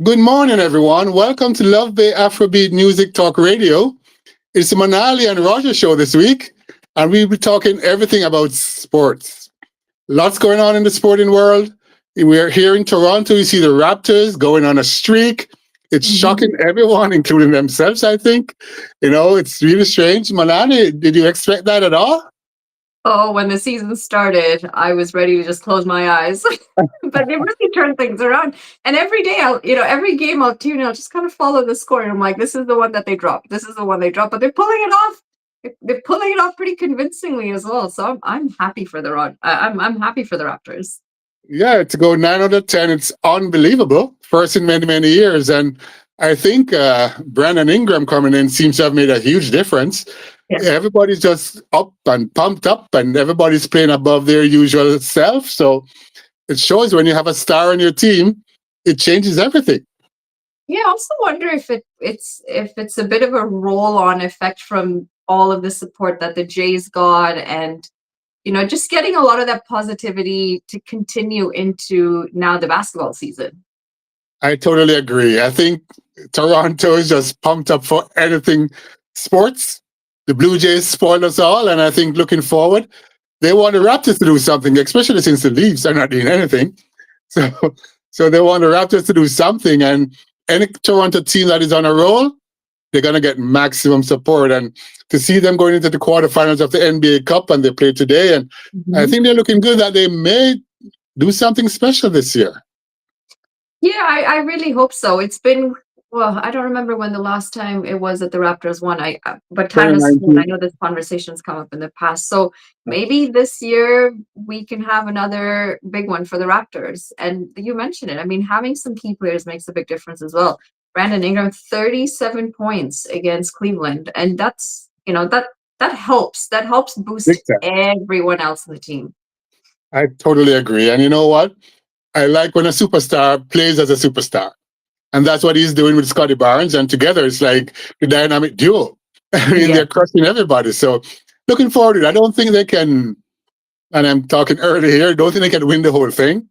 Good morning, everyone. Welcome to Love Bay Afrobeat Music Talk Radio. It's the Monali and Roger show this week, and we'll be talking everything about sports. Lots going on in the sporting world. We're here in Toronto. You see the Raptors going on a streak. It's Mhm. shocking everyone, including themselves, I think. It's really strange. Monali, did you expect that at all? Oh, when the season started, I was ready to just close my eyes. But they really turned things around. And every day every game I'll tune in, I'll just kind of follow the score. And I'm like, this is the one that they dropped. This is the one they dropped. But they're pulling it off. They're pulling it off pretty convincingly as well. So I'm happy for the I'm happy for the Raptors. Yeah, to go 9 out of 10, it's unbelievable. First in many, many years. And I think Brandon Ingram coming in seems to have made a huge difference. Yeah. Everybody's just up and pumped up, and everybody's playing above their usual self. So it shows when you have a star on your team, it changes everything. Yeah, I also wonder if it's a bit of a roll-on effect from all of the support that the Jays got, and just getting a lot of that positivity to continue into now the basketball season. I totally agree. I think Toronto is just pumped up for anything sports. The Blue Jays spoiled us all, and I think looking forward, they want the Raptors to do something, especially since the Leafs are not doing anything. So, so they want the Raptors to do something, and any Toronto team that is on a roll, they're gonna get maximum support. And to see them going into the quarterfinals of the NBA Cup, and they play today, and I Mhm. think they're looking good that they may do something special this year. Yeah, I really hope so. It's been, well, I don't remember when the last time it was that the Raptors won. But time has flown. I 2019. know this conversation's come up in the past, so maybe this year we can have another big one for the Raptors. And you mentioned it. I mean, having some key players makes a big difference as well. Brandon Ingram, 37 points against Cleveland, and that helps. That helps Big boost time. everyone else in the team. I totally agree. And you know what? I like when a superstar plays as a superstar. And that's what he's doing with Scotty Barnes. And together it's like the dynamic duo. I mean, Yeah, they're crushing everybody. So looking forward to it. I don't think they can, and I'm talking early here, don't think they can win the whole thing,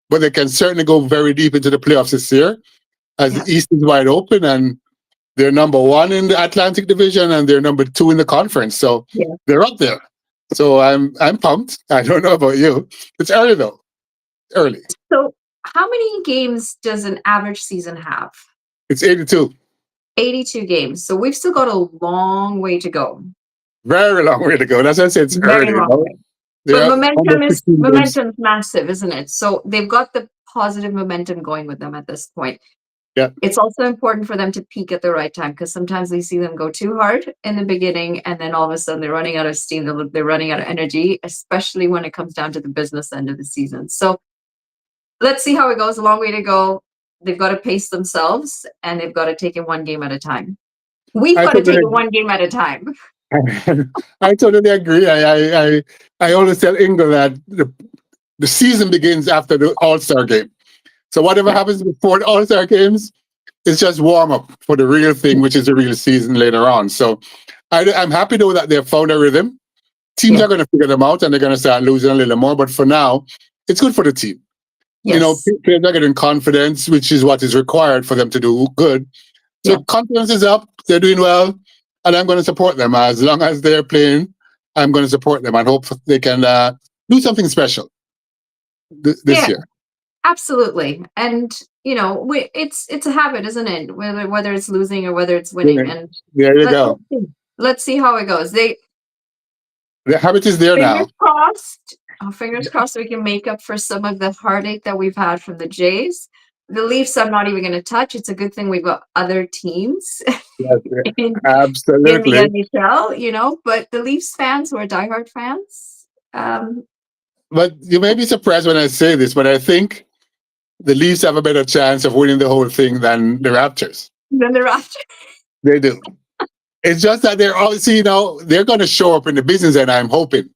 but they can certainly go very deep into the playoffs this year as yeah. the East is wide open and they're number one in the Atlantic Division and they're number two in the conference. So Yeah. they're up there. So I'm pumped. I don't know about you. It's early though. Early. So, how many games does an average season have? It's 82. 82 games. So, we've still got a long way to go. Very long way to go. That's why I say it's Very early. long way. But They're under 15 games. momentum's massive, isn't it? So, they've got the positive momentum going with them at this point. Yeah. It's also important for them to peak at the right time because sometimes we see them go too hard in the beginning and then all of a sudden they're running out of steam, they're running out of energy, especially when it comes down to the business end of the season. So, let's see how it goes. A long way to go. They've got to pace themselves and they've got to take it one game at a time. We've I got to take totally it one game at a time. I totally agree. I always tell Ingle that the season begins after the All Star game. So whatever Yeah. happens before the All Star games, it's just warm up for the real thing, which is the real season later on. So I'm happy though that they've found a rhythm. Teams Yeah. are going to figure them out and they're going to start losing a little more. But for now, it's good for the team. Yes. Players are getting confidence, which is what is required for them to do good. So Yeah. confidence is up. They're doing well, and I'm going to support them as long as they're playing. I'm going to support them and hope they can do something special this Yeah. year. Absolutely. And it's a habit, isn't it? Whether it's losing or whether it's Yeah, winning. And there you let's go. see. Let's see how it goes. They The habit is there fingers now. crossed. Fingers crossed we can make up for some of the heartache that we've had from the Jays. The Leafs, I'm not even going to touch. It's a good thing we've got other teams Yes, in in the absolutely. NHL, but the Leafs fans who are diehard fans, But you may be surprised when I say this, but I think the Leafs have a better chance of winning the whole thing than the Raptors. then they're after. They do. It's just that they're obviously, they're going to show up in the business, and I'm hoping.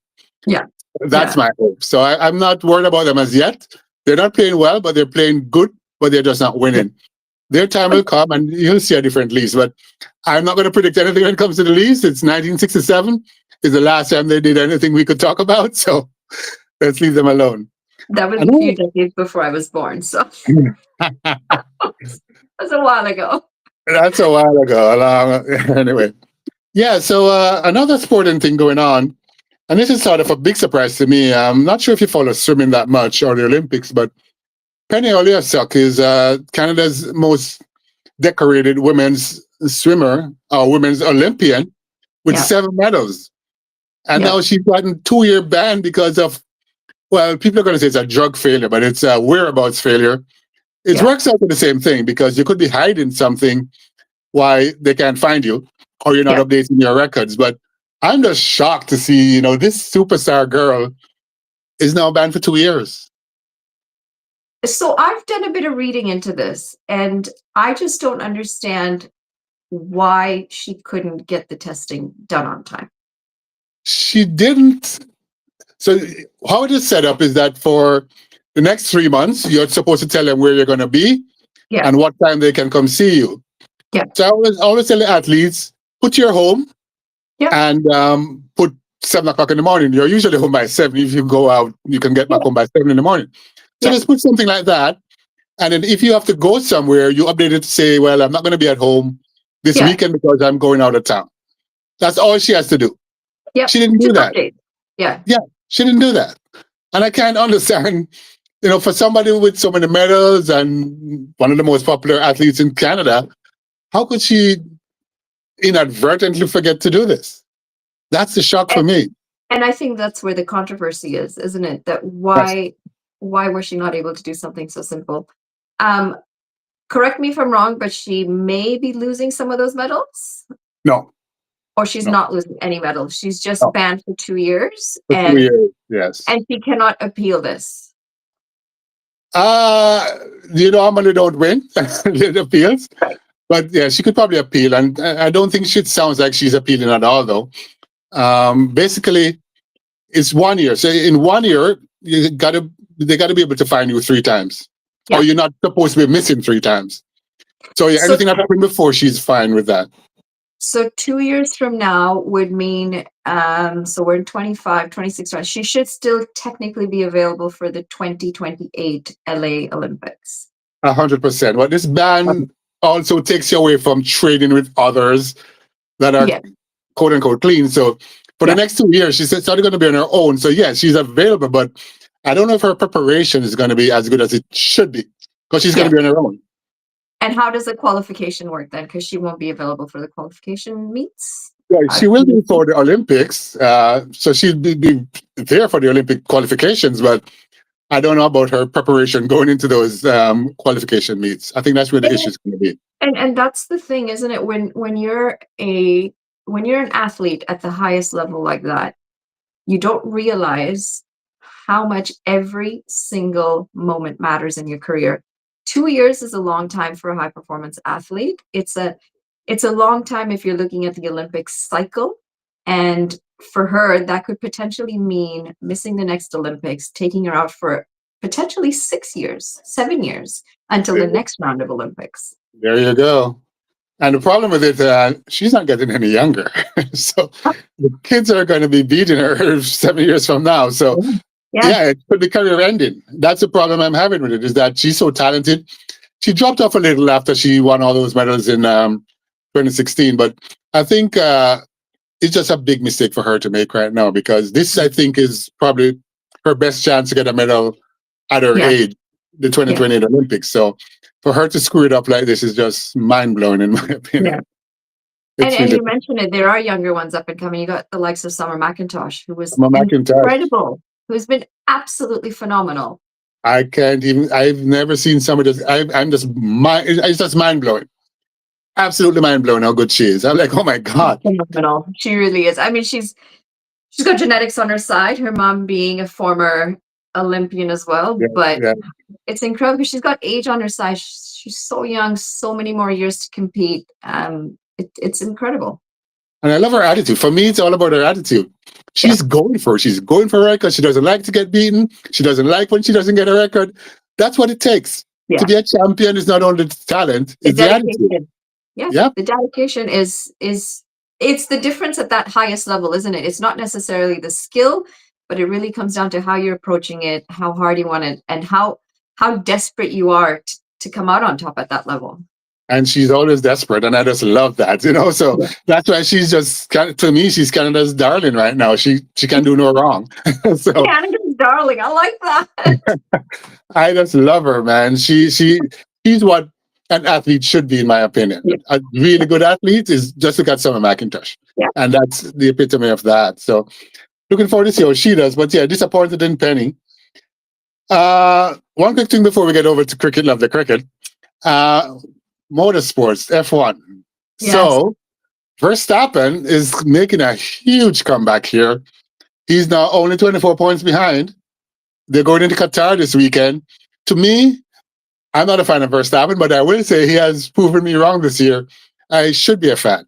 Yeah, That's yeah, my hope. So I'm not worried about them as yet. They're not playing well, but they're playing good, but they're just not yeah. winning. Their time will come and you'll see a different Leafs. But I'm not going to predict anything when it comes to the Leafs. It's 1967 is the last time they did anything we could talk about. So let's leave them alone. That was I a few know. decades before I was born. So was a while ago. That's a while ago. Anyway, yeah. So another sporting thing going on, and this is sort of a big surprise to me. I'm not sure if you follow swimming that much or the Olympics, but Penny Oliasuk is Canada's most decorated women's swimmer, or women's Olympian, with Yeah, 7 medals. And yeah, now she's gotten 2-year ban because of, well, people are going to say it's a drug failure, but it's a whereabouts failure. It yeah. works out to the same thing because you could be hiding something why they can't find you or you're not Yeah. updating your records. But I'm just shocked to see, this superstar girl is now banned for 2 years. So I've done a bit of reading into this, and I just don't understand why she couldn't get the testing done on time. She didn't. So, how it is set up is that for the next 3 months, you're supposed to tell them where you're going to be Yeah, and what time they can come see you. yeah, So, I always tell the athletes, put your home yeah, and put 7 o'clock in the morning. You're usually home by 7. If you go out, you can get yeah, back home by 7 in the morning. So, yeah, just put something like that. And then if you have to go somewhere, you update it to say, well, I'm not going to be at home this yeah, weekend because I'm going out of town. That's all she has to do. yeah. She didn't do Just that. update. Yeah. Yeah, she didn't do that. And I can't understand, for somebody with so many medals and one of the most popular athletes in Canada, how could she inadvertently forget to do this? That's the shock for And me. and I think that's where the controversy is, isn't it? That Yes. why was she not able to do something so simple? Um, Correct me if I'm wrong, but she may be losing some of those medals, No, or she's no, not losing any medals. She's just no. banned for 2 years, For 2 years, yes. and she cannot appeal this. Uh, normally don't win the appeals, Right. but yeah, she could probably appeal. And I don't think she sounds like she's appealing at all, though. Basically, it's 1 year. So in 1 year, they gotta be able to find you 3 times, or Yeah. you're not supposed to be missing 3 times. So yeah, So anything that happened before, she's fine with that. so 2 years from now would mean so we're in 25, 26. She should still technically be available for the 2028 LA Olympics. 100%. But this ban also takes you away from trading with others that are Yeah, quote unquote clean. So for the yeah, next 2 years, she's starting going to be on her own. So yeah, she's available, but I don't know if her preparation is going to be as good as it should be because she's going yeah. to be on her own. And how does the qualification work then? Because she won't be available for the qualification meets. Yeah, she will be for the Olympics. So she'll be there for the Olympic qualifications, but I don't know about her preparation going into those qualification meets. I think that's where the issue is going to be. And that's the thing, isn't it? When you're an athlete at the highest level like that, you don't realize how much every single moment matters in your career. 2 years is a long time for a high performance athlete. It's a long time if you're looking at the Olympic cycle. And for her, that could potentially mean missing the next Olympics, taking her out for potentially 6 years, 7 years until the next round of Olympics. There you go. And the problem with it, she's not getting any younger. So the kids are going to be beating her 7 years from now. So Yeah. yeah, it could be career ending. That's the problem I'm having with it, is that she's so talented. She dropped off a little after she won all those medals in 2016. But I think it's just a big mistake for her to make right now, because this, I think, is probably her best chance to get a medal at her Yeah. age, the 2028 Olympics. So for her to screw it up like this is just mind blowing, in my opinion. Yeah. It's And really you mentioned it, there are younger ones up and coming. You got the likes of Summer McIntosh, who was Emma McIntosh. incredible, who's been absolutely phenomenal. I can't even. I've never seen somebody. I'm just mind. It's just mind blowing. Absolutely mind blowing how good she is. I'm like, oh my god. Phenomenal. She really is. I mean, she's got genetics on her side, her mom being a former Olympian as well, Yeah, but yeah. it's incredible because she's got age on her side. She's so young, so many more years to compete. It's incredible. And I love her attitude. For me, it's all about her attitude. She's going for it. She's going for a record. She doesn't like to get beaten. She doesn't like when she doesn't get a record. That's what it takes. Yeah. To be a champion is not only the talent, The it's the attitude. dedication. Yeah. Yeah. The dedication is it's the difference at that highest level, isn't it? It's not necessarily the skill, but it really comes down to how you're approaching it, how hard you want it, and how desperate you are to come out on top at that level. and she's always desperate, and I just love that, you know. So Yeah. that's why she's just to me, she's Canada's darling right now. She can do no wrong. So Canada's darling. I like that. I just love her, man. She's what an athlete should be, in my opinion. Yeah. A really good athlete is just look at Summer McIntosh, Yeah. and that's the epitome of that. So looking forward to see how she does. But yeah, disappointed in Penny. One quick thing before we get over to cricket, love the cricket. Uh, Motorsports, F1. Yes. So Verstappen is making a huge comeback here. He's now only 24 points behind. They're going into Qatar this weekend. To me, I'm not a fan of Verstappen, but I will say he has proven me wrong this year. I should be a fan.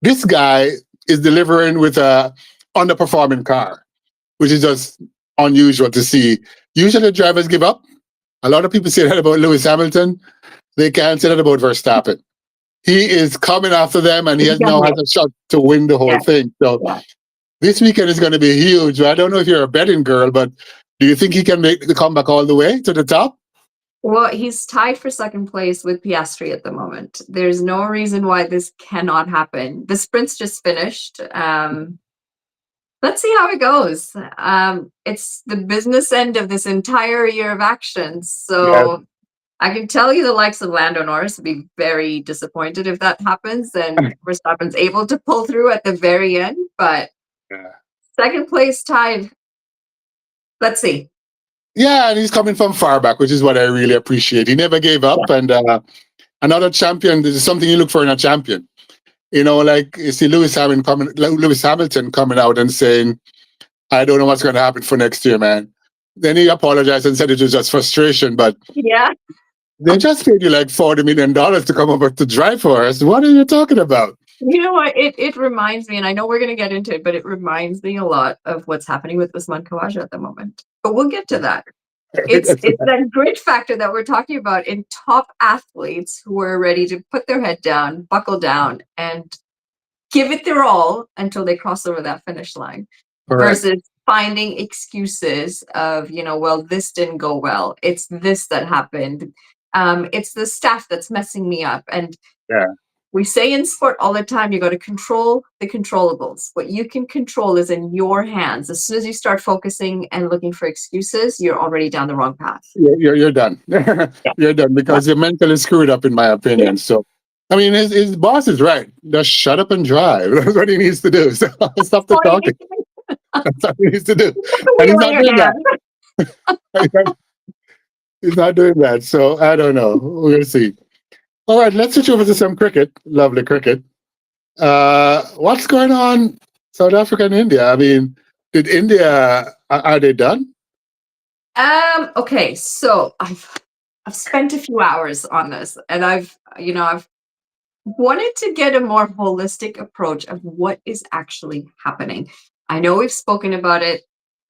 This guy is delivering with a underperforming car, which is just unusual to see. Usually drivers give up. A lot of people say that about Lewis Hamilton. They can't say that about Verstappen. He is coming after them, and he has now has a shot to win the whole Yeah. thing. So Yeah. this weekend is going to be huge. I don't know if you're a betting girl, but do you think he can make the comeback all the way to the top? Well, he's tied for second place with Piastri at the moment. There's no reason why this cannot happen. The sprint's just finished. Let's see how it goes. It's the business end of this entire year of action. Yeah. So I can tell you the likes of Lando Norris would be very disappointed if that happens and Verstappen's able to pull through at the very end. But Yeah. second place tied. Let's see. Yeah, and he's coming from far back, which is what I really appreciate. He never gave up, Yeah. and another champion. This is something you look for in a champion. You know, like you see Lewis Hamilton coming out and saying, "I don't know what's going to happen for next year, man." Then he apologized and said it was just frustration, but Yeah. they just paid you like $40 million to come over to drive for us. What are you talking about? You know what? It reminds me, and I know we're going to get into it, but it reminds me a lot of what's happening with Usman Khawaja at the moment. But we'll get to that. It's that grit factor that we're talking about in top athletes who are ready to put their head down, buckle down, and give it their all until they cross over that finish line. Correct. Versus finding excuses of, well, this didn't go well. It's this that happened. It's the staff that's messing me up. And Yeah. we say in sport all the time, you got to control the controllables. What you can control is in your hands. As soon as you start focusing and looking for excuses, you're already down the wrong path. You're done. Yeah. You're done because you're mentally screwed up, in my opinion. Yeah. So, I mean, his boss is right. Just shut up and drive. That's what he needs to do. So stop the talking. That's what he needs to do. And he's not doing that. He's not doing that. So I don't know. We'll see. All right, let's switch over to some cricket. Lovely cricket. What's going on South Africa and India? I mean, did India are they done? Okay, so I've spent a few hours on this, and I've wanted to get a more holistic approach of what is actually happening. I know we've spoken about it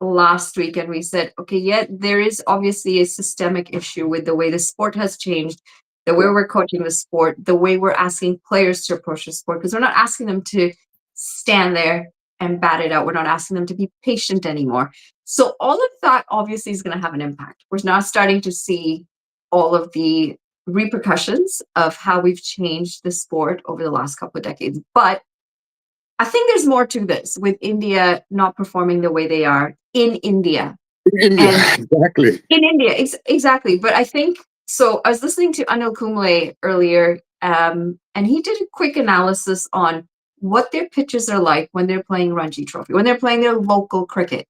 last week, and we said, okay, yeah, there is obviously a systemic issue with the way the sport has changed, the way we're coaching the sport, the way we're asking players to approach the sport, because we're not asking them to stand there and bat it out. We're not asking them to be patient anymore. So all of that obviously is going to have an impact. We're now starting to see all of the repercussions of how we've changed the sport over the last couple of decades. But I think there's more to this with India not performing the way they are in India. India, And exactly. in India, exactly. But I think, so I was listening to Anil Kumble earlier, and he did a quick analysis on what their pitches are like when they're playing Ranji Trophy, when they're playing their local cricket.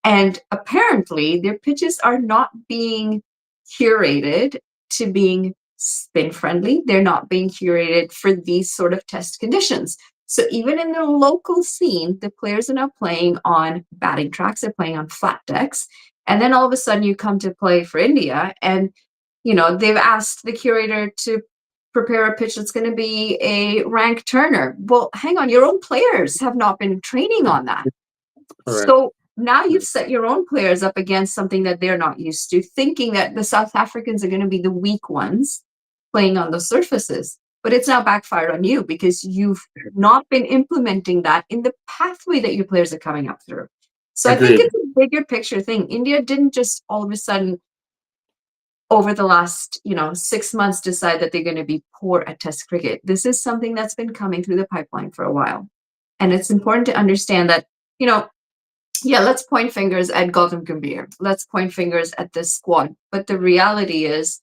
And apparently their pitches are not being curated to being spin friendly. They're not being curated for these sort of test conditions. So even in the local scene, the players are now playing on batting tracks, they're playing on flat decks. And then all of a sudden you come to play for India and, they've asked the curator to prepare a pitch that's going to be a rank turner. Well, hang on, your own players have not been training on that. Correct. So now you've set your own players up against something that they're not used to, thinking that the South Africans are going to be the weak ones playing on those surfaces. But it's now backfired on you because you've not been implementing that in the pathway that your players are coming up through. So Agreed. I think it's a bigger picture thing. India didn't just all of a sudden over the last 6 months decide that they're going to be poor at Test cricket. This is something that's been coming through the pipeline for a while, and it's important to understand that yeah, let's point fingers at Gautam Gambhir, let's point fingers at this squad, but the reality is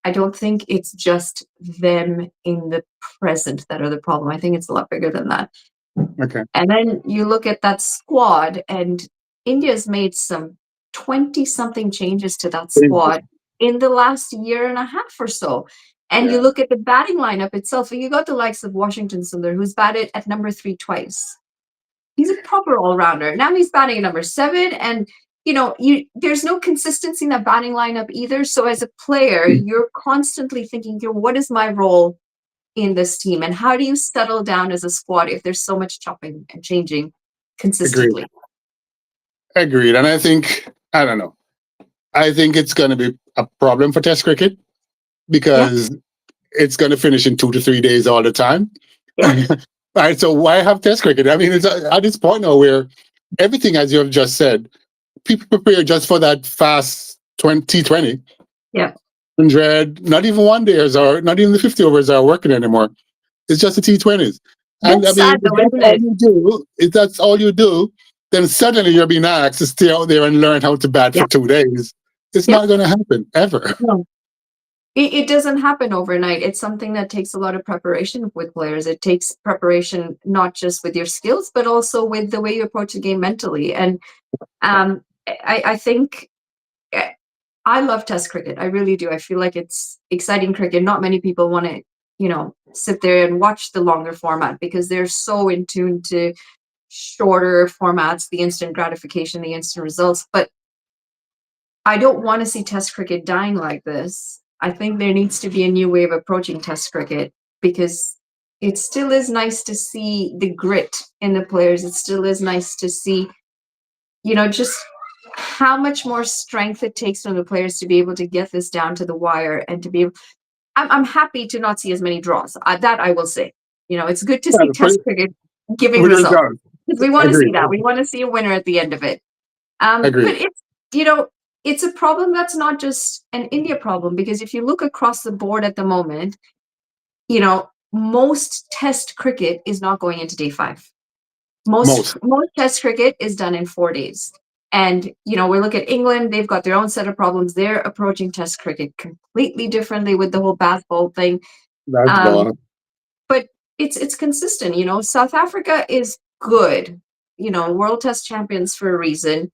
I don't think it's just them in the present that are the problem. I think it's a lot bigger than that. Okay. And then you look at that squad, and India's made some 20 something changes to that squad in the last year and a half or so. And you Yeah. look at the batting lineup itself, and you got the likes of Washington Sundar, who's batted at number 3 twice. He's a proper all-rounder. Now he's batting at number 7, and there's no consistency in that batting lineup either. So as a player, you're constantly thinking, what is my role in this team, and how do you settle down as a squad if there's so much chopping and changing Agreed. consistently? Agreed. And I think, I don't know, I think it's going to be a problem for Test cricket Yeah, because it's going to finish in 2 to 3 days all the time. yeah, All right, so why have Test cricket? I mean, it's at this point now where everything, as you have just said, people prepare just for that fast 2020, yeah. 100, not even one days or not even the 50 overs are working anymore. It's just the T20s. And I That's mean, sad though, isn't it? if that's all you do, then suddenly you're being asked to stay out there and learn how to bat Yeah, for 2 days. It's yeah. not going to happen ever. No. It doesn't happen overnight. It's something that takes a lot of preparation with players. It takes preparation not just with your skills, but also with the way you approach the game mentally. And I think I love Test cricket. I really do. I feel like it's exciting cricket. Not many people want to, sit there and watch the longer format because they're so in tune to shorter formats, the instant gratification, the instant results. But I don't want to see Test cricket dying like this. I think there needs to be a new way of approaching Test cricket because it still is nice to see the grit in the players. It still is nice to see, just how much more strength it takes from the players to be able to get this down to the wire and to be able. I'm happy to not see as many draws. That I will say. It's good to see Well, Test cricket giving with results results. because we want to see Agreed. that. We want to see a winner at the end of it. But Agreed. you know, it's a problem that's not just an India problem because if you look across the board at the moment, most Test cricket is not going into day 5. Most Most. most Test cricket is done in 4 days. And we look at England; they've got their own set of problems. They're approaching Test cricket completely differently with the whole bath ball thing. That's Um, ball. but it's consistent. South Africa is good. World Test champions for a reason.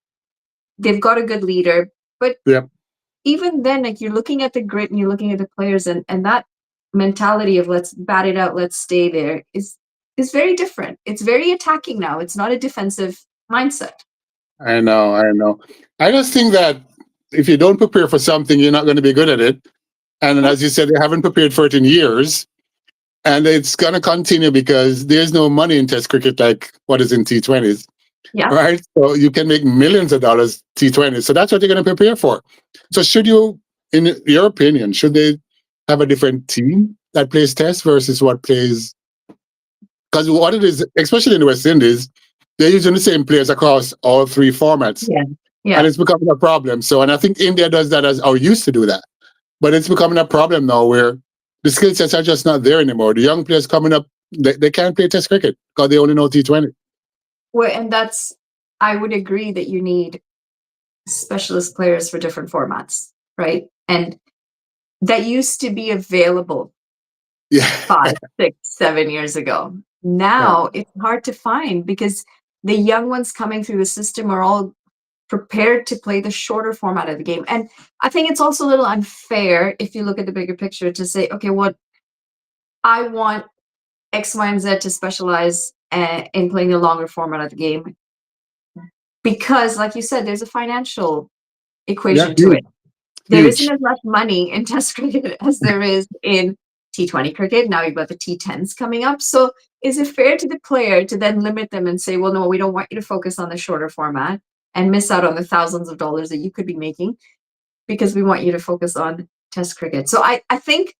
They've got a good leader, but Yep. even then, like you're looking at the grit and you're looking at the players, and that mentality of let's bat it out, let's stay there is very different. It's very attacking now. It's not a defensive mindset. I know. I know. I just think that if you don't prepare for something, you're not going to be good at it. And then, Yeah, as you said, they haven't prepared for it in years. And it's going to continue because there's no money in Test cricket like what is in T20s, yeah. right? So you can make millions of dollars T20s. So that's what they're going to prepare for. So should you, in your opinion, should they have a different team that plays Test versus what plays? Because what it is, especially in the West Indies, they're using the same players across all 3 formats. Yeah, And yeah. it's becoming a problem. So, and I think India does that or used to do that. But it's becoming a problem now where the skill sets are just not there anymore. The young players coming up, they can't play Test cricket because they only know T20. Well, and I would agree that you need specialist players for different formats, right? And that used to be available Yeah. 5, 6, 7 years ago. Yeah. Now it's hard to find because the young ones coming through the system are all prepared to play the shorter format of the game. And I think it's also a little unfair if you look at the bigger picture to say, okay, what I want X, Y, and Z to specialize in playing the longer format of the game. Because, like you said, there's a financial Yeah. equation to Huge. it. There isn't Huge. as much money in Test cricket as there is in T20 cricket. Now you've got the T10s coming up. So is it fair to the player to then limit them and say, well, no, we don't want you to focus on the shorter format and miss out on the thousands of dollars that you could be making because we want you to focus on Test cricket. So I think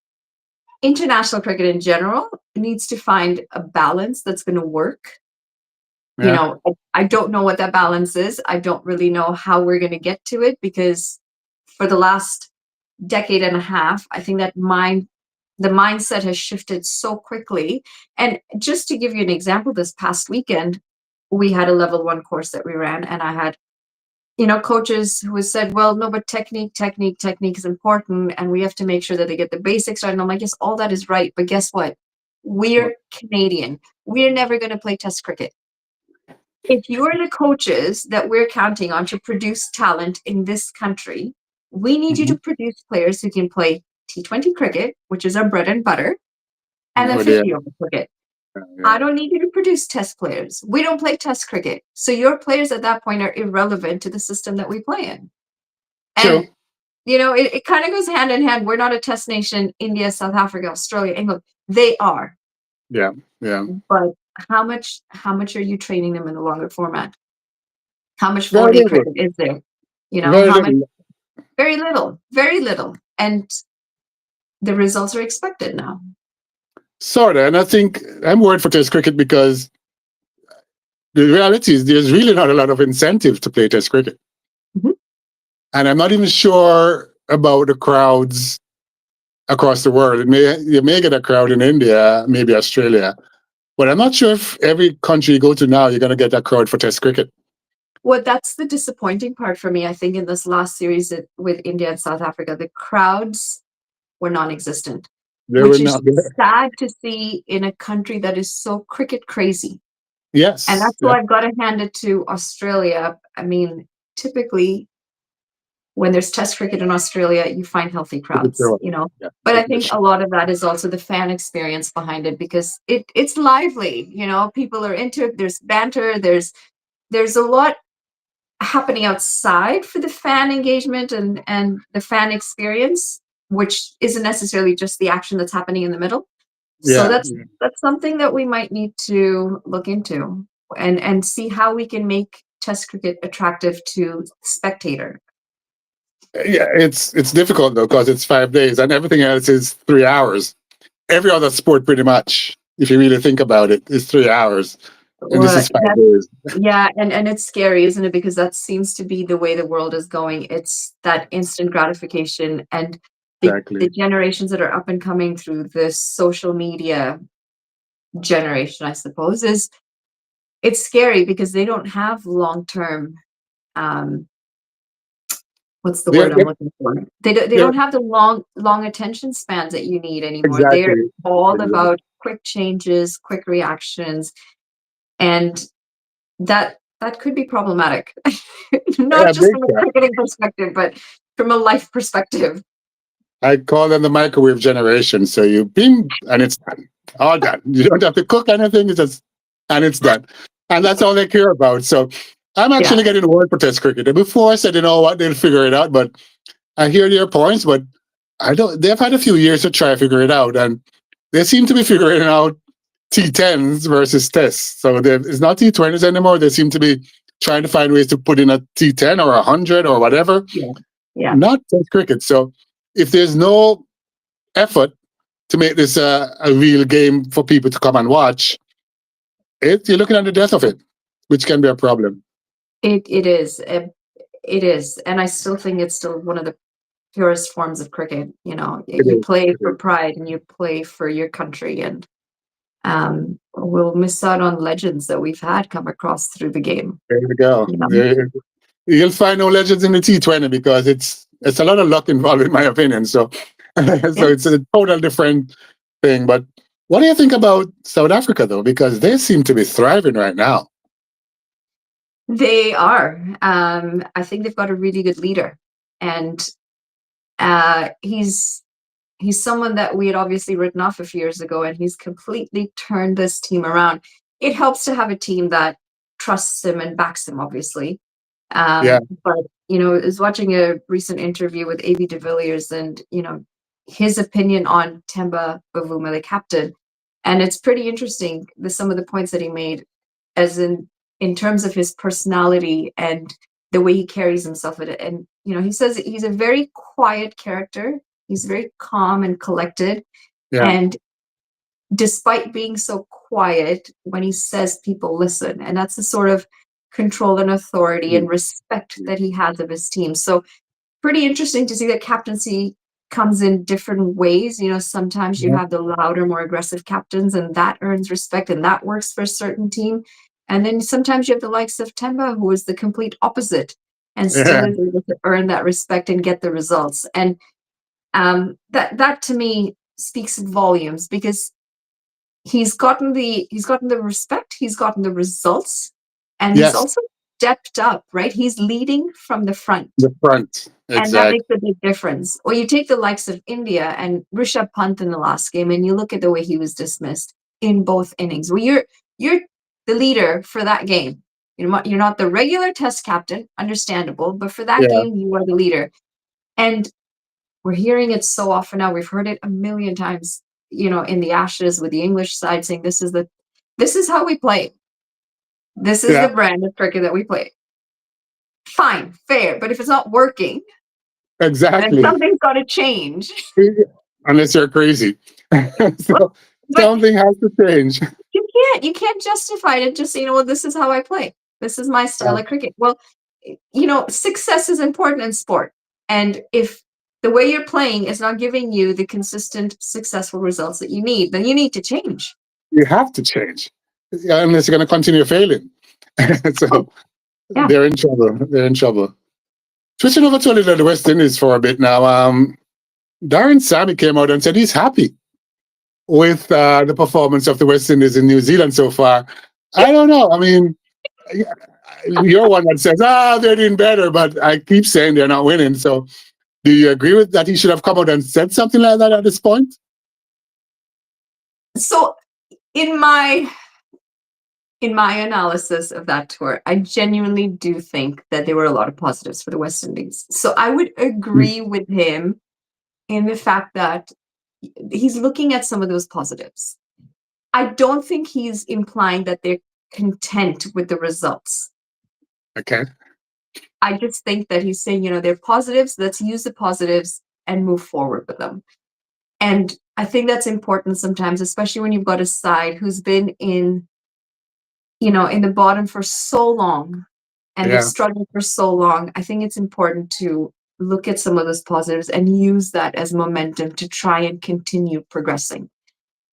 international cricket in general needs to find a balance that's going to work. Yeah. I don't know what that balance is. I don't really know how we're going to get to it because for the last decade and a half, I think that the mindset has shifted so quickly. And just to give you an example, this past weekend, we had a level 1 course that we ran, and I had, coaches who said, well, no, but technique is important, and we have to make sure that they get the basics right. And I'm like, yes, all that is right, but guess what? We're Canadian. We're never going to play test cricket. If you're the coaches that we're counting on to produce talent in this country, we need you to produce players who can play T20 cricket, which is our bread and butter, and then 50 over cricket. I don't need you to produce test players. We don't play test cricket. So your players at that point are irrelevant to the system that we play in. And, it kind of goes hand in hand. We're not a test nation. India, South Africa, Australia, England, they are. Yeah. But how much are you training them in the longer format? How much 4-day cricket is there? Very little. And the results are expected now. Sort of. And I think I'm worried for test cricket because the reality is there's really not a lot of incentive to play test cricket. Mm-hmm. And I'm not even sure about the crowds across the world. You may get a crowd in India, maybe Australia, but I'm not sure if every country you go to now, you're going to get that crowd for test cricket. Well, that's the disappointing part for me. I think in this last series with India and South Africa, the crowds were non-existent, which is sad to see in a country that is so cricket crazy. Yes. And that's why I've got to hand it to Australia. I mean, typically when there's test cricket in Australia, you find healthy crowds, but I think a lot of that is also the fan experience behind it, because it's lively, people are into it. There's banter. There's a lot happening outside for the fan engagement and the fan experience, which isn't necessarily just the action that's happening in the middle. So that's something that we might need to look into and see how we can make test cricket attractive to spectator. Yeah, it's difficult though, because it's 5 days and everything else is 3 hours. Every other sport, pretty much, if you really think about it, is 3 hours. And this is 5 days. Yeah, and it's scary, isn't it? Because that seems to be the way the world is going. It's that instant gratification, and the generations that are up and coming through the social media generation, I suppose, it's scary because they don't have long-term, what's the word I'm looking for? They don't have the long attention spans that you need anymore. Exactly. They're all about quick changes, quick reactions, and that could be problematic. Not just from a cricketing perspective, but from a life perspective. I call them the microwave generation. So you bing and it's done. All done. You don't have to cook anything, and it's done. And that's all they care about. So I'm actually getting the word for test cricket. And before I said, you know what, they'll figure it out. But I hear your points, but they've had a few years to try to figure it out. And they seem to be figuring out T10s versus tests. So it's not T20s anymore. They seem to be trying to find ways to put in a T10 or 100 or whatever. Yeah. Not test cricket. So if there's no effort to make this a real game for people to come and watch, you're looking at the death of it, which can be a problem. It is. It is. And I still think it's still one of the purest forms of cricket. You play for pride and you play for your country, and we'll miss out on legends that we've had come across through the game. There you go. You'll find no legends in the T20 because it's a lot of luck involved, in my opinion. So it's a total different thing. But what do you think about South Africa, though? Because they seem to be thriving right now. They are. I think they've got a really good leader, and he's someone that we had obviously written off a few years ago, and he's completely turned this team around. It helps to have a team that trusts him and backs him, obviously. But I was watching a recent interview with A.B. de Villiers, and his opinion on Temba Bavuma, the captain, and it's pretty interesting. Some of the points that he made, as in terms of his personality and the way he carries himself. And he says he's a very quiet character. He's very calm and collected. Yeah. And despite being so quiet, when he says, people listen. And that's the sort of control and authority and respect that he has of his team. So pretty interesting to see that captaincy comes in different ways. Sometimes you Yeah. have the louder, more aggressive captains, and that earns respect and that works for a certain team. And then sometimes you have the likes of Temba, who is the complete opposite and still Yeah. is able to earn that respect and get the results. And that to me speaks volumes, because he's gotten the respect, he's gotten the results, and he's Yes. also stepped up, right? He's leading from the front. The front. And that makes Exactly. a big difference. Or you take the likes of India and Rishabh Pant in the last game, and you look at the way he was dismissed in both innings. Well, you're the leader for that game. You're not the regular test captain, understandable, but for that Yeah. game, you are the leader. And we're hearing it so often now. We've heard it a million times, in the Ashes with the English side saying this is how we play. This is the Yeah. brand of cricket that we play. Fine, fair, but if it's not working, then Exactly. something's got to change. Unless you're crazy. So But something has to change. you can't justify it and just say, well, this is how I play. This is my style of cricket. Well, success is important in sport. And if the way you're playing is not giving you the consistent, successful results that you need, then you need to change. You have to change. Unless you're going to continue failing. Oh, So yeah. they're in trouble. They're in trouble. Switching over to a little of the West Indies for a bit now. Darren Sammy came out and said he's happy with the performance of the West Indies in New Zealand so far. I don't know. I mean, you're one that says, they're doing better, but I keep saying they're not winning. So do you agree with that? He should have come out and said something like that at this point? So in my analysis of that tour, I genuinely do think that there were a lot of positives for the West Indies. So I would Mm. agree with him in the fact that he's looking at some of those positives. I don't think he's implying that they're content with the results. Okay. I just think that he's saying, they're positives, let's use the positives and move forward with them. And I think that's important sometimes, especially when you've got a side who's been in the bottom for so long and they've Yeah. struggled for so long. I think it's important to look at some of those positives and use that as momentum to try and continue progressing.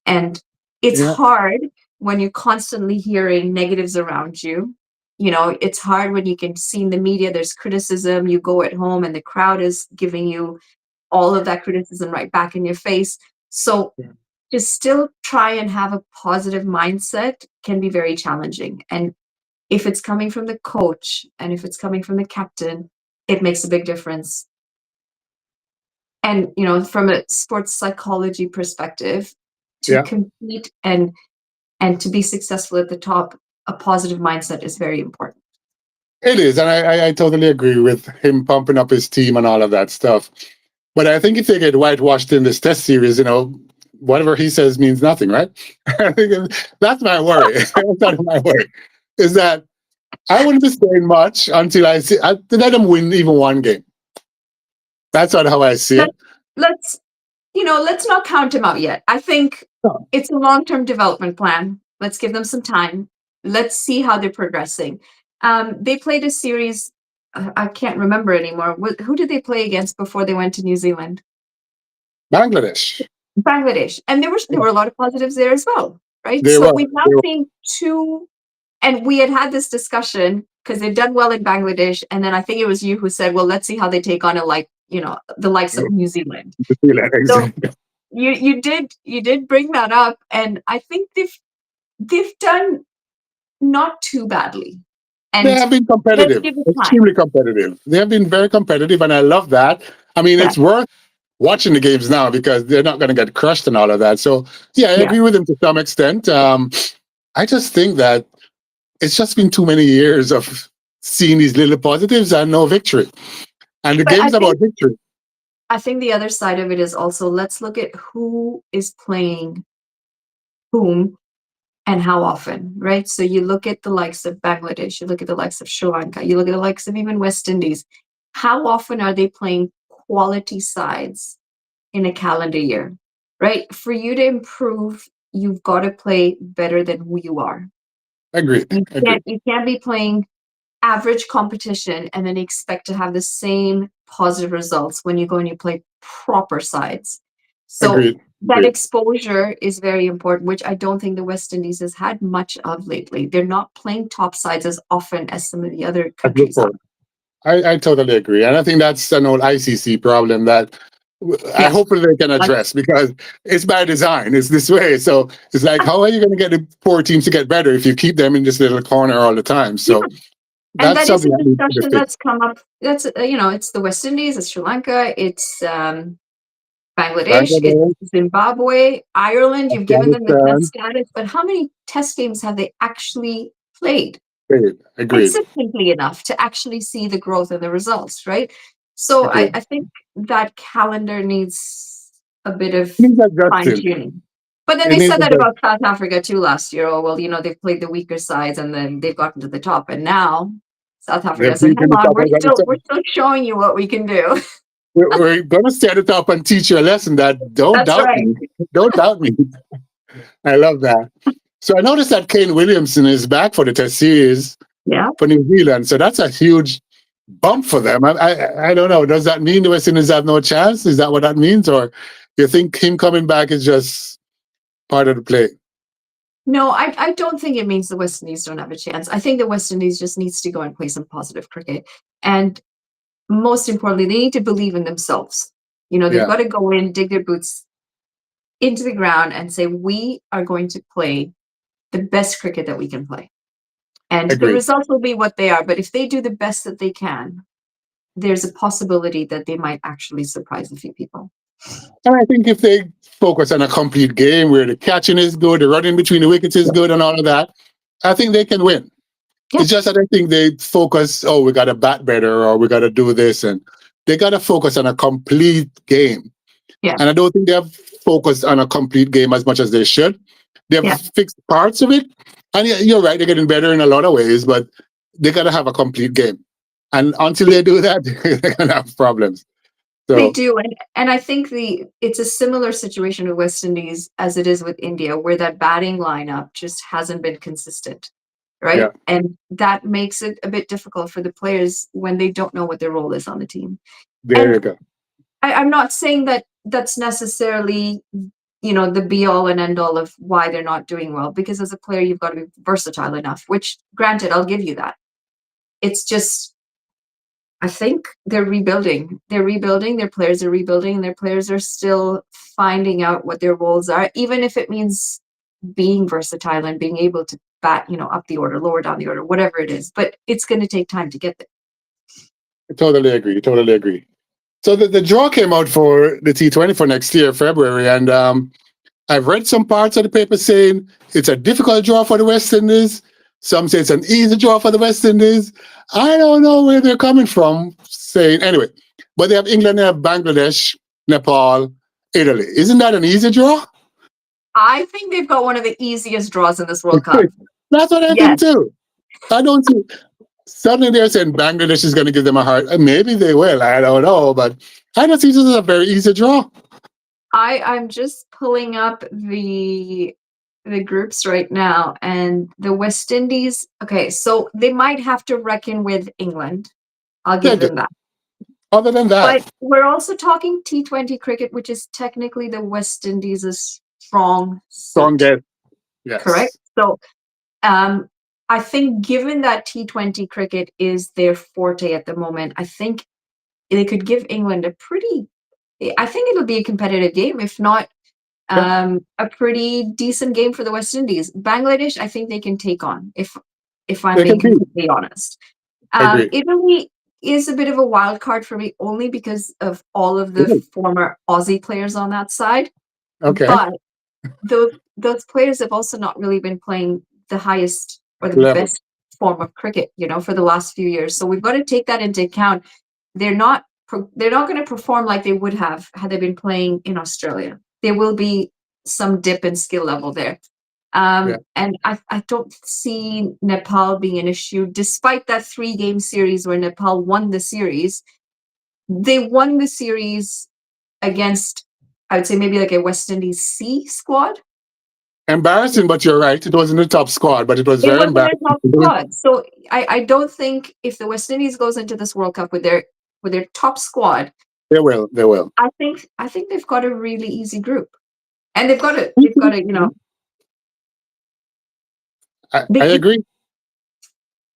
And it's Yeah. hard when you're constantly hearing negatives around you. It's hard when you can see in the media there's criticism, you go at home and the crowd is giving you all of that criticism right back in your face. So Yeah. to still try and have a positive mindset can be very challenging. And if it's coming from the coach and if it's coming from the captain, it makes a big difference. And, from a sports psychology perspective, to Yeah. compete and to be successful at the top, a positive mindset is very important. It is. And I totally agree with him pumping up his team and all of that stuff. But I think if they get whitewashed in this test series, whatever he says means nothing, right? I think that's my worry. That's not my worry. Is that I wouldn't be saying much until I let them win even one game. That's not how I see Let, it. let's let's not count him out yet. I think No. it's a long-term development plan. Let's give them some time. Let's see how they're progressing. They played a series. I can't remember anymore. Who did they play against before they went to New Zealand? Bangladesh. Bangladesh, and there were a lot of positives there as well, right? They So were. we've now They were. seen two, and we had this discussion because they've done well in Bangladesh, and then I think it was you who said, "Well, let's see how they take on the likes of New Zealand." So Exactly. you did bring that up, and I think they've done not too badly, They and have been let's competitive, give it time. extremely competitive. They have been very competitive, and I love that. I mean, Yeah, it's worth watching the games now because they're not going to get crushed and all of that. So, yeah, I yeah. agree with him to some extent. I just think that it's just been too many years of seeing these little positives and no victory. And the But I game's about think victory. I think the other side of it is also, let's look at who is playing whom and how often, right? So you look at the likes of Bangladesh, you look at the likes of Sri Lanka, you look at the likes of even West Indies. How often are they playing quality sides in a calendar year, right? For you to improve, you've got to play better than who you are. Agreed. You Agreed. can't you can't be playing average competition and then expect to have the same positive results when you go and you play proper sides. So Agreed. that Agreed. exposure is very important, which I don't think the West Indies has had much of lately. They're not playing top sides as often as some of the other That's countries are. I totally agree. And I think that's an old ICC problem that I Yeah. hope they can Like, address because it's by design. It's this way. So it's like, how are you going to get the poor teams to get better if you keep them in this little corner all the time? yeah. So And that's that is a something that needs to be discussion fixed. that's come up. That's, it's the West Indies, it's Sri Lanka, it's Bangladesh, it's Bangladesh, Zimbabwe, Ireland. You've given them the test Afghanistan, status, but how many test games have they actually played agreed. Agreed. consistently enough to actually see the growth and the results, right? So Agreed. I think that calendar needs a bit of It needs fine adjusting. tuning. But then It they needs said that adjusting. about South Africa too last year. Oh, well, they've played the weaker sides and then they've gotten to the top. And now South They're Africa said, beating hang the on, top of the we're still showing you what we can do. we're going to stand at the top and teach you a lesson that don't That's doubt right. me. Don't doubt me. I love that. So I noticed that Kane Williamson is back for the test series Yeah. for New Zealand. So that's a huge bump for them. I don't know. Does that mean the West Indies have no chance? Is that what that means? Or you think him coming back is just part of the play? No, I don't think it means the West Indies don't have a chance. I think the West Indies just needs to go and play some positive cricket. And most importantly, they need to believe in themselves. They've Yeah, got to go in, dig their boots into the ground and say, we are going to play the best cricket that we can play. And the agreed. results will be what they are. But if they do the best that they can, there's a possibility that they might actually surprise a few people. And I think if they focus on a complete game where the catching is good, the running between the wickets is Yeah. good, and all of that, I think they can win. Yeah. It's just that I think they focus, oh, we got to bat better or we got to do this. And they got to focus on a complete game. Yeah. And I don't think they have focused on a complete game as much as they should. They have Yeah. fixed parts of it. And you're right, they're getting better in a lot of ways, but they got to have a complete game. And until they do that, they're going to have problems. They So, do, and I think it's a similar situation with West Indies as it is with India, where that batting lineup just hasn't been consistent, yeah, right? And that makes it a bit difficult for the players when they don't know what their role is on the team. there And you go. I'm not saying that that's necessarily the be all and end all of why they're not doing well, because as a player you've got to be versatile enough. Which, granted, I'll give you that. It's just I think they're rebuilding. They're rebuilding. Their players are rebuilding. And their players are still finding out what their roles are, even if it means being versatile and being able to bat, up the order, lower down the order, whatever it is. But it's going to take time to get there. I totally agree. Totally agree. So the draw came out for the T20 for next year, February. And I've read some parts of the paper saying it's a difficult draw for the West Indies. Some say it's an easy draw for the West Indies. I don't know where they're coming from saying, anyway, but they have England, they have Bangladesh, Nepal, Italy. Isn't that an easy draw? I think they've got one of the easiest draws in this World Cup. That's what I think Yes. too. I don't see. Suddenly they're saying Bangladesh is going to give them a hard. Maybe they will. I don't know, but I don't see this as a very easy draw. I'm just pulling up the groups right now, and the West Indies. Okay, so they might have to reckon with England. I'll They give do. them that. Other than that, But we're also talking T20 cricket, which is technically the West Indies' strong suit, strongest. correct? Yes. So I think given that T20 cricket is their forte at the moment, I think they could give England I think it'll be a competitive game, if not Yeah. a pretty decent game for the West Indies. Bangladesh, I think they can take on, if I'm They being compete. completely honest. Agree. Italy is a bit of a wild card for me, only because of all of the Ooh, former Aussie players on that side. okay. But those players have also not really been playing the highest or the Level. best form of cricket, for the last few years. So we've got to take that into account. They're not going to perform like they would have had they been playing in Australia. There will be some dip in skill level there. Yeah. And I don't see Nepal being an issue, despite that 3-game series where Nepal won the series. They won the series against, I would say, maybe like a West Indies C squad. Embarrassing, but you're right. It wasn't the top squad, but it was It very wasn't a top embarrassing. squad. So I don't think if the West Indies goes into this World Cup with their top squad, They will. They will. I think they've got a really easy group. And they've got to, I they, agree.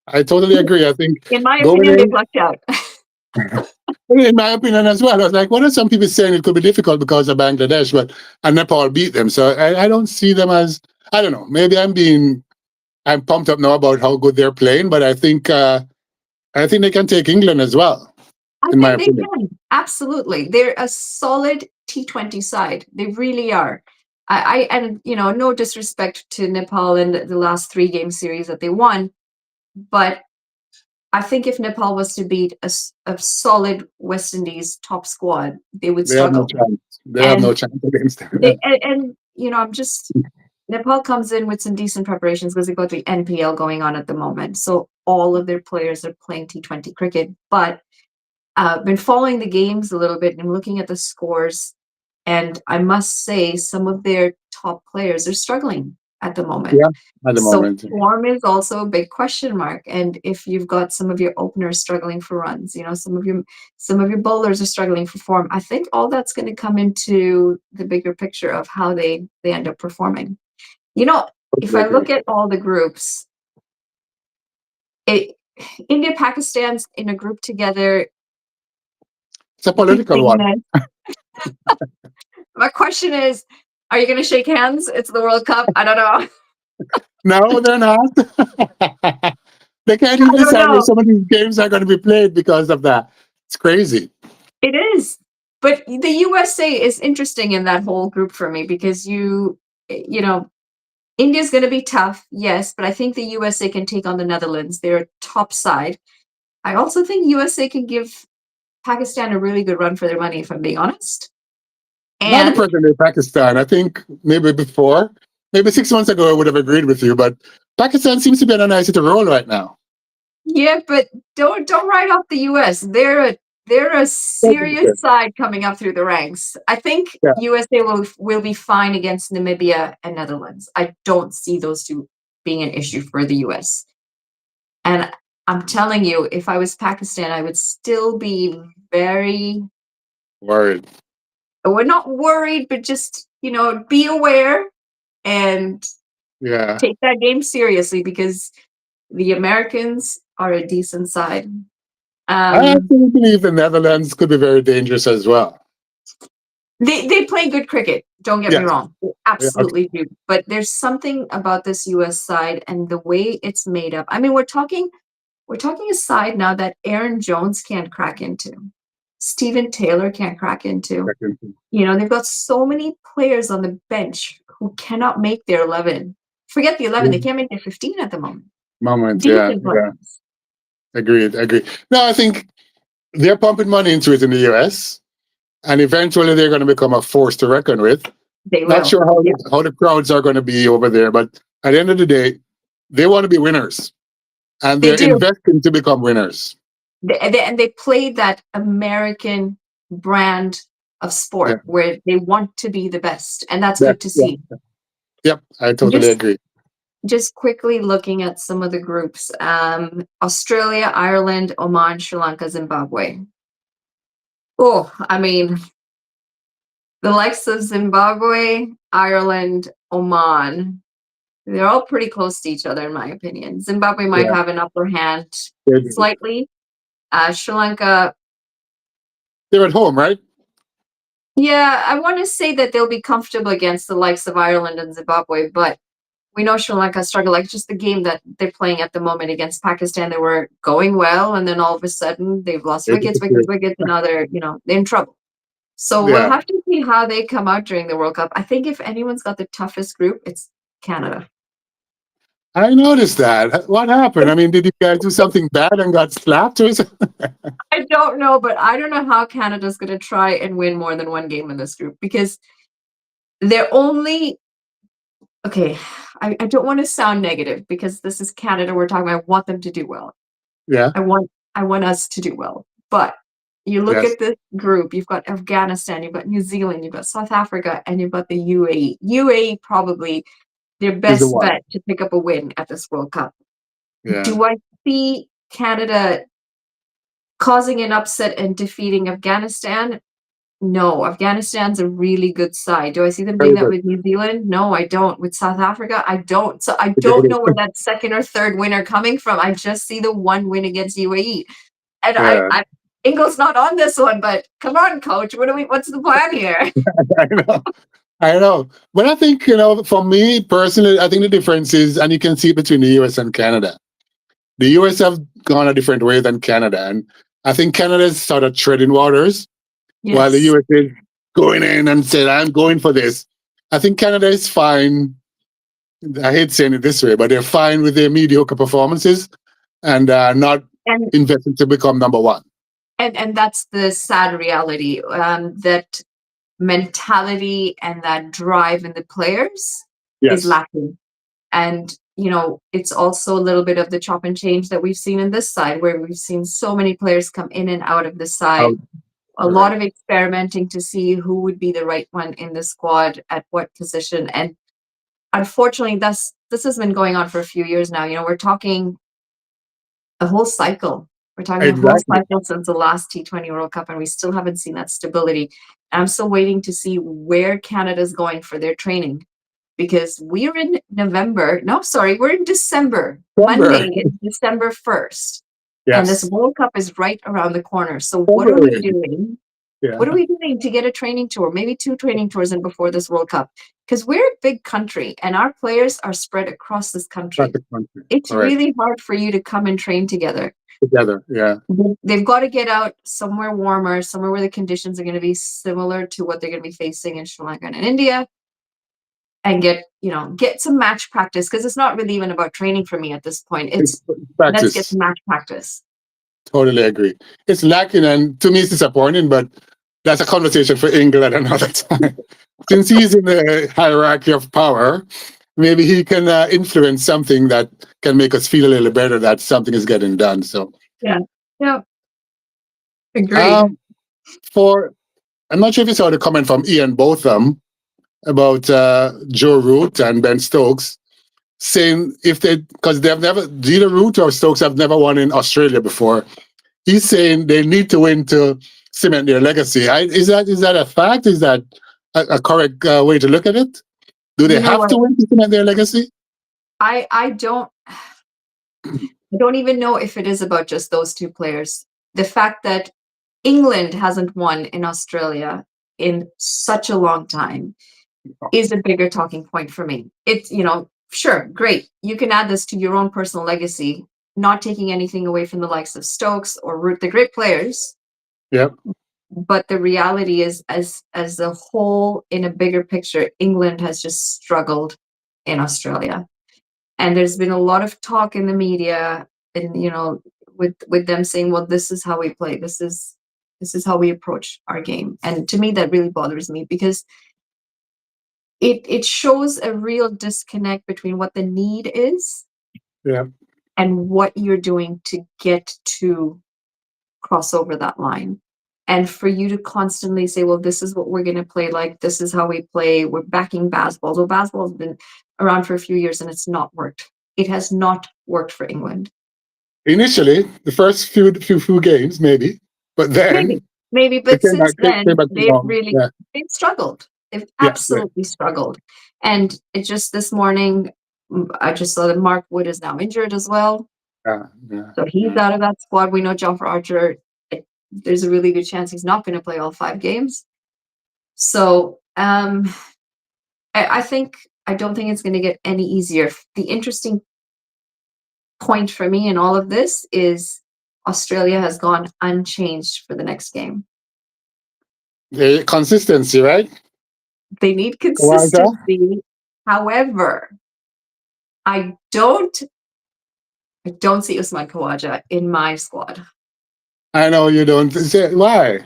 I totally agree. I think in my going opinion, they've in, lucked out. in my opinion as well, I was like, what are some people saying it could be difficult because of Bangladesh, but and Nepal beat them. So I don't see them as, I don't know. Maybe I'm pumped up now about how good they're playing, but I think they can take England as well, I in my think they opinion. can. Absolutely. They're a solid T20 side. They really are. And no disrespect to Nepal in the last 3-game series that they won, but I think if Nepal was to beat a solid West Indies top squad, they would They have no struggle. chance. They have no And chance against they them. and I'm just Nepal comes in with some decent preparations because they've got the NPL going on at the moment. So all of their players are playing T20 cricket. But been following the games a little bit and looking at the scores, and I must say some of their top players are struggling at the moment. Yeah, at the So moment. form is also a big question mark. And if you've got some of your openers struggling for runs, some of your bowlers are struggling for form, I think all that's going to come into the bigger picture of how they end up performing. If Totally I agree. look at all the groups, it India, Pakistan's in a group together. It's a political one. My question is, are you going to shake hands? It's the World Cup. I don't know. No, they're not. They can't I even don't decide where know. some of these games are going to be played because of that. It's crazy. It is. But the USA is interesting in that whole group for me because India's going to be tough, yes, but I think the USA can take on the Netherlands. They're a top side. I also think USA can give Pakistan a really good run for their money, if I'm being honest. Not the And present day Pakistan. I think maybe before, maybe 6 months ago, I would have agreed with you, but Pakistan seems to be on a nice little roll right now. yeah, but don't write off the US. They're a serious side coming up through the ranks. I think Yeah. USA will be fine against Namibia and Netherlands. I don't see those two being an issue for the US. And I'm telling you, if I was Pakistan, I would still be very, Worried. we're not worried, but just, be aware and Yeah. take that game seriously because the Americans are a decent side. I actually believe the Netherlands could be very dangerous as well. They play good cricket. Don't get me Yes. wrong. They Yeah. absolutely do. But there's something about this US side and the way it's made up. I mean, we're talking a side now that Aaron Jones can't crack into. Stephen Taylor can't crack into. They've got so many players on the bench who cannot make their 11. Forget the 11, they can't make their 15 at the moment. Moment. Yeah. Decent Yeah. players. Agreed. Agreed. No, I think they're pumping money into it in the US, and eventually they're going to become a force to reckon with. They Not will. sure how Yeah, how the crowds are going to be over there, but at the end of the day, they want to be winners, and they they're do. investing to become winners. And they play that American brand of Yeah, sport where they want to be the best. And that's yeah, good to yeah. see. Yep, I totally Just agree. just quickly looking at some of the groups. Australia, Ireland, Oman, Sri Lanka, Zimbabwe. Oh, I mean, the likes of Zimbabwe, Ireland, Oman, they're all pretty close to each other, in my opinion. Zimbabwe might Yeah, have an upper hand they're, slightly. Sri Lanka, they're at home, right? yeah, I want to say that they'll be comfortable against the likes of Ireland and Zimbabwe, but we know Sri Lanka struggle. Like just the game that they're playing at the moment against Pakistan, they were going well, and then all of a sudden they've lost They wickets, wickets, disappeared. wickets, and now they're in trouble. So we'll Yeah, have to see how they come out during the World Cup. I think if anyone's got the toughest group, it's Canada. I noticed that. What happened? I mean, did you guys do something bad and got slapped or something? I don't know, but I don't know how Canada's going to try and win more than one game in this group because they're only okay. I don't want to sound negative because this is Canada we're talking about. I want them to do well. Yeah. I want us to do well. But you look Yes. at this group, you've got Afghanistan, you've got New Zealand, you've got South Africa, and you've got the UAE. UAE probably their Is the best one. bet to pick up a win at this World Cup. Yeah. Do I see Canada causing an upset and defeating Afghanistan? No, Afghanistan's a really good side. Do I see them doing Very that good. with New Zealand? No, I don't. With South Africa, I don't. So I Very don't know good. where that second or third win are coming from. I just see the one win against UAE. And Yeah. Ingle's not on this one, but come on, coach. What's the plan here? I know. I know. But I think, for me personally, I think the difference is, and you can see it between the US and Canada. The US have gone a different way than Canada. And I think Canada's sort of treading waters while the Yes. US is going in and said, I'm going for this. I think Canada is fine. I hate saying it this way, but they're fine with their mediocre performances and not And investing to become number one. and that's the sad reality. That mentality and that drive in the players is Yes. lacking. And it's also a little bit of the chop and change that we've seen in this side, where we've seen so many players come in and out of the side. Oh, A lot correct. of experimenting to see who would be the right one in the squad at what position. And unfortunately, this has been going on for a few years now. We're talking a whole cycle. We're talking a whole Exactly. cycle since the last T20 World Cup, and we still haven't seen that stability. I'm still waiting to see where Canada's going for their training, because we're in November. No, sorry, we're in December. December. Monday is December 1st. And this Yes. World Cup is right around the corner. So what are we February. doing? Yeah. What are we doing to get a training tour, maybe 2 training tours in before this World Cup? Because we're a big country and our players are spread across this That's country. the country. It's Correct. really hard for you to come and train together. Together. Yeah. They've got to get out somewhere warmer, somewhere where the conditions are going to be similar to what they're going to be facing in Sri Lanka and in India, and get some match practice, because it's not really even about training for me at this point. It's It's let's get practice. some match practice. Totally agree. It's lacking, and to me, it's disappointing, but that's a conversation for Ingle at another time. Since he's in the hierarchy of power, maybe he can influence something that can make us feel a little better that something is getting done. So, Yeah. Yeah. Agreed. um, for I'm not sure if you saw the comment from Ian Botham about Joe Root and Ben Stokes saying because they've never, either Root or Stokes have never won in Australia before. He's saying they need to win to cement their legacy. Is that a fact? Is that a correct way to look at it? Do they You know have what? to win to cement their legacy? I don't even know if it is about just those two players. The fact that England hasn't won in Australia in such a long time is a bigger talking point for me. It's, sure, great. You can add this to your own personal legacy, not taking anything away from the likes of Stokes or Root, the great players. Yep. But the reality is, as a whole, in a bigger picture, England has just struggled in Australia. And there's been a lot of talk in the media, and with them saying, well, this is how we play, this is how we approach our game. And to me, that really bothers me, because it shows a real disconnect between what the need is Yeah. and what you're doing to get to cross over that line. And for you to constantly say, well, this is what we're going to play like, this is how we play, we're backing basketballs. Well, basketball's been around for a few years and it's not worked. It has not worked for England. Initially, the first few games, maybe, but then Maybe, they but came since back, came then, back to norm. Yeah. they've struggled. They've Yeah. Yeah. absolutely struggled. And it just this morning, I just saw that Mark Wood is now injured as well. Yeah. Yeah. So he's out of that squad. We know Jofra Archer, there's a really good chance he's not going to play all 5 games. So I don't think it's going to get any easier. The interesting point for me in all of this is Australia has gone unchanged for the next game. The consistency, right? They need Kawaja? consistency. However, I don't see Usman Khawaja in my squad. I know you don't. Say, why?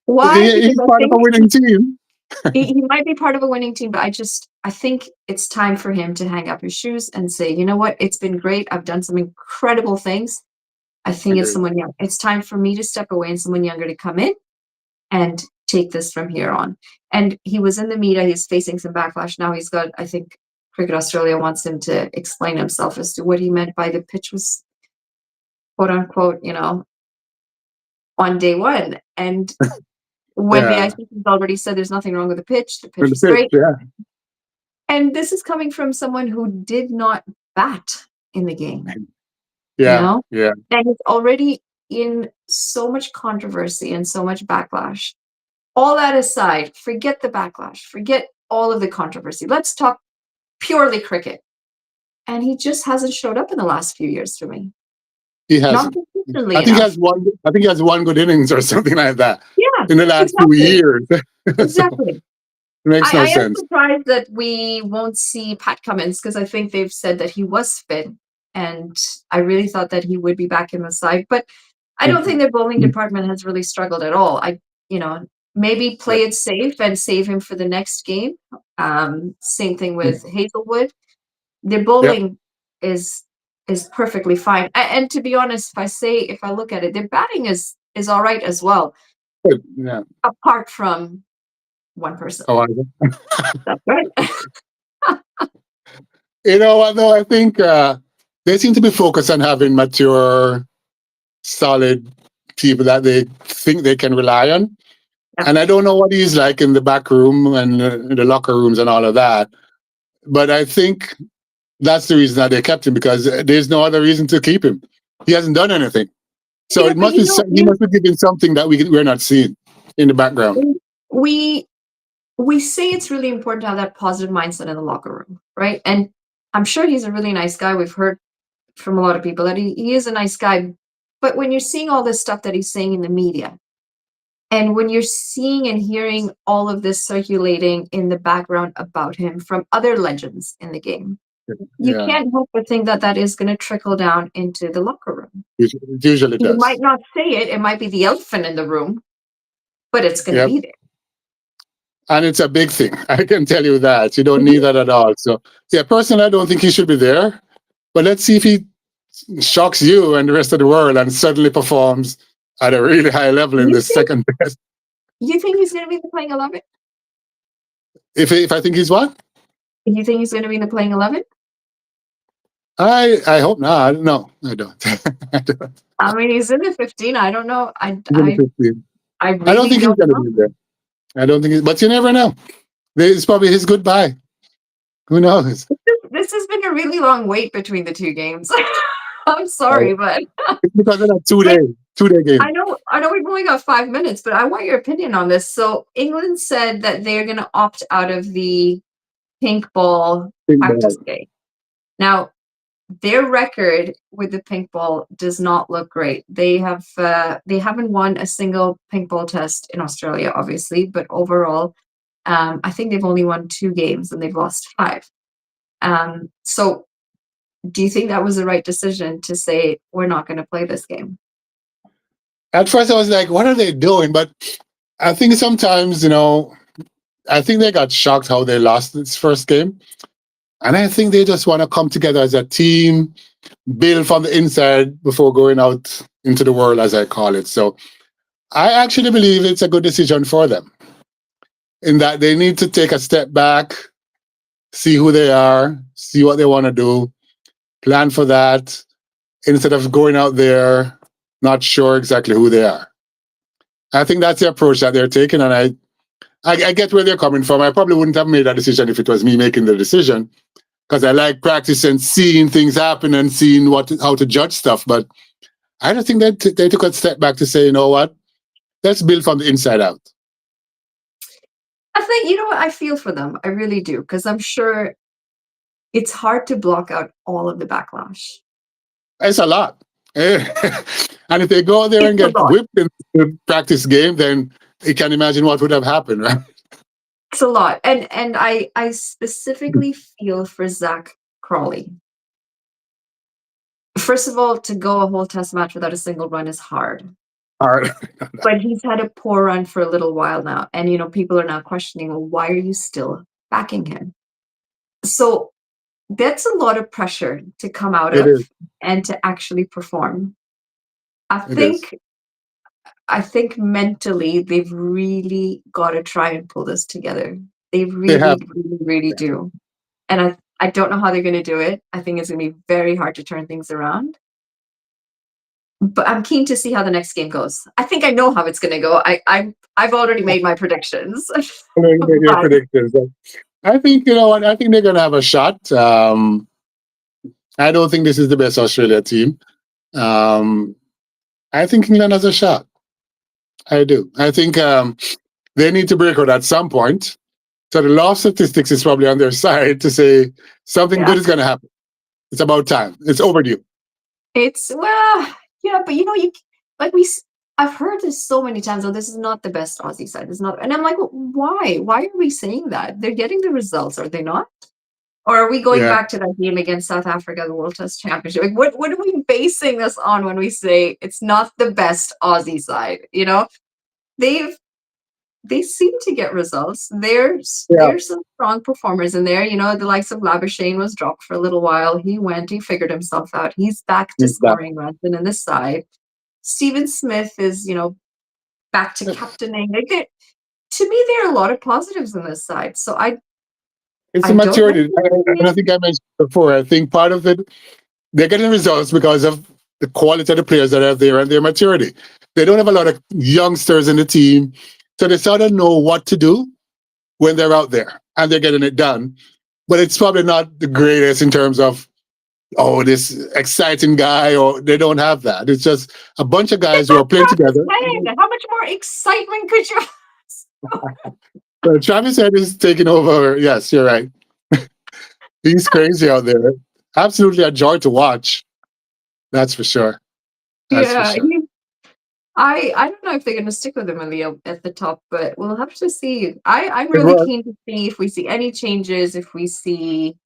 Why? Because He's I part of a think winning team. he might be part of a winning team, but I think it's time for him to hang up his shoes and say, you know what? It's been great. I've done some incredible things. I think it's someone young. It's time for me to step away and someone younger to come in and take this from here on. And he was in the media. He's facing some backlash now. He's got, I think, Cricket Australia wants him to explain himself as to what he meant by the pitch was quote unquote, on day one. And when the Yeah. ICC has already said there's nothing wrong with the pitch And the was pitch, great. yeah. And this is coming from someone who did not bat in the game, Yeah. Yeah. and it's already in so much controversy and so much backlash. All that aside, forget the backlash, forget all of the controversy. Let's talk purely cricket. And he just hasn't showed up in the last few years for me. He Not hasn't. consistently I think he enough. has one. I think he has one good innings or something like that Yeah, in the last 2 years. So exactly. it makes no I am sense. surprised that we won't see Pat Cummins because I think they've said that he was fit, and I really thought that he would be back in the side. But I don't think their bowling department has really struggled at all. Maybe play it safe and save him for the next game. Same thing with Hazelwood. Their Yep. bowling is perfectly fine. And to be honest, if I look at it, their batting is all right as well, Yeah. apart from one person. Oh, That's right. you know what though? I think they seem to be focused on having mature, solid people that they think they can rely on. Yeah. And I don't know what he's like in the back room and in the locker rooms and all of that. But I think that's the reason that they kept him, because there's no other reason to keep him. He hasn't done anything. So Yeah, it must be he must be giving something that we're not seeing in the background. we say it's really important to have that positive mindset in the locker room, right? And I'm sure he's a really nice guy. We've heard from a lot of people that he is a nice guy. But when you're seeing all this stuff that he's saying in the media, and when you're seeing and hearing all of this circulating in the background about him from other legends in the game, you can't help but think that is going to trickle down into the locker room. It usually does. You might not say it. It might be the elephant in the room, but it's going to be there. And it's a big thing. I can tell you that. You don't need that at all. So, yeah, personally, I don't think he should be there. But let's see if he shocks you and the rest of the world and suddenly performs at a really high level in the second test. You think he's going to be in the playing 11? If I think he's what? You think he's going to be in the playing 11? I hope not. No, I don't. I mean, he's in the 15. I don't know. I don't think he's going to be there. I don't think, but you never know. It's probably his goodbye. Who knows? This has been a really long wait between the two games. I'm sorry, but it's because of that 2-day game. I know we've only got 5 minutes, but I want your opinion on this. So England said that they're going to opt out of the pink ball practice day. Now, their record with the pink ball does not look great. They haven't won a single pink ball test in Australia, obviously, but overall, I think they've only won 2 games and they've lost 5. So do you think that was the right decision to say we're not going to play this game? At first I was like, what are they doing? But I think sometimes, I think they got shocked how they lost this first game. And I think they just want to come together as a team, build from the inside before going out into the world, as I call it. So I actually believe it's a good decision for them, in that they need to take a step back, see who they are, see what they want to do, plan for that, instead of going out there not sure exactly who they are. I think that's the approach that they're taking, and I get where they're coming from. I probably wouldn't have made that decision if it was me making the decision, because I like practicing, seeing things happen and seeing how to judge stuff. But I don't think they took a step back to say, you know what, let's build from the inside out. I think, you know what, I feel for them. I really do, because I'm sure it's hard to block out all of the backlash. It's a lot. And if they go there and get whipped in the practice game, then you can imagine what would have happened, right? It's a lot. And I specifically feel for Zach Crawley. First of all, to go a whole test match without a single run is hard. But he's had a poor run for a little while now. And, people are now questioning, well, why are you still backing him? So that's a lot of pressure to come out of and to actually perform. I think mentally they've really got to try and pull this together. They really, really, really do. And I don't know how they're going to do it. I think it's going to be very hard to turn things around. But I'm keen to see how the next game goes. I think I know how it's going to go. I've already made my predictions. Your But predictions. I think you know what. I think they're gonna have a shot. I don't think this is the best Australia team. Um, I think England has a shot. I do. I think they need to break out at some point. So the law of statistics is probably on their side to say something yeah, good is going to happen. It's about time. It's overdue. it's well, yeah, but you like we. I've heard this so many times. Oh, this is not the best Aussie side. It's not, and I'm like, why? Why are we saying that? They're getting the results, are they not? Or are we going Yeah, back to that game against South Africa, the World Test Championship? Like, what are we basing this on when we say it's not the best Aussie side? They've they seem to get results. yeah. There's some strong performers in there. The likes of Labuschagne was dropped for a little while. He figured himself out. He's back to He's back. scoring runs and in this side. Stephen Smith is, back to captaining. To me, there are a lot of positives in this side. So It's a I don't maturity. And I necessarily. think I mentioned before, I think part of it, they're getting results because of the quality of the players that are there and their maturity. They don't have a lot of youngsters in the team. So they sort of know what to do when they're out there and they're getting it done. But it's probably not the greatest in terms of, oh, this exciting guy, or they don't have that. It's just a bunch of guys who are playing Travis together. Head. How much more excitement could you ask? So Travis Head is taking over. Yes, you're right. He's crazy out there. Absolutely a joy to watch. That's for sure. That's for Yeah, sure. I don't know if they're going to stick with him at the top, but we'll have to see. I'm It really was. keen to see if we see any changes, if we see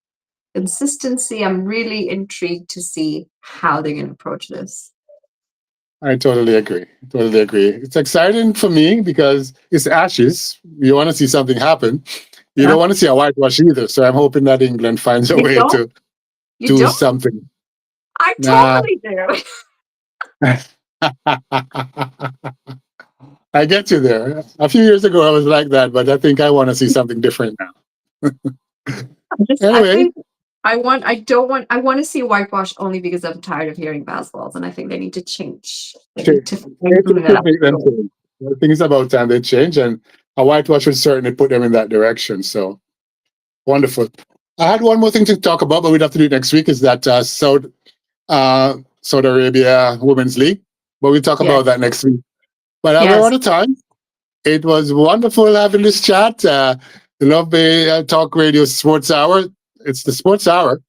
consistency. I'm really intrigued to see how they're going to approach this. I totally agree. Totally agree. It's exciting for me because it's Ashes. You want to see something happen. You Yeah. don't want to see a whitewash either. So I'm hoping that England finds a You way don't? to You do don't? something. I Nah. totally do. I get you there. A few years ago, I was like that, but I think I want to see something different now. I Anyway, think I want to see whitewash only because I'm tired of hearing basketballs, and I think they need to change. They need to find it something that should make them actually. change. I think it's about time they change, and a whitewash would certainly put them in that direction. So wonderful. I had one more thing to talk about, but we'd have to do it next week. Is that Saudi Arabia Women's League? But we'll talk about Yes. that next week. But we're Yes. out of time. It was wonderful having this chat. The Love Bay Talk Radio Sports Hour. It's the Sports Hour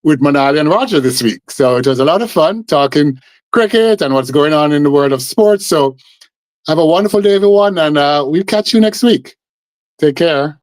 with Monali and Roger this week. So it was a lot of fun talking cricket and what's going on in the world of sports. So have a wonderful day, everyone, and we'll catch you next week. Take care.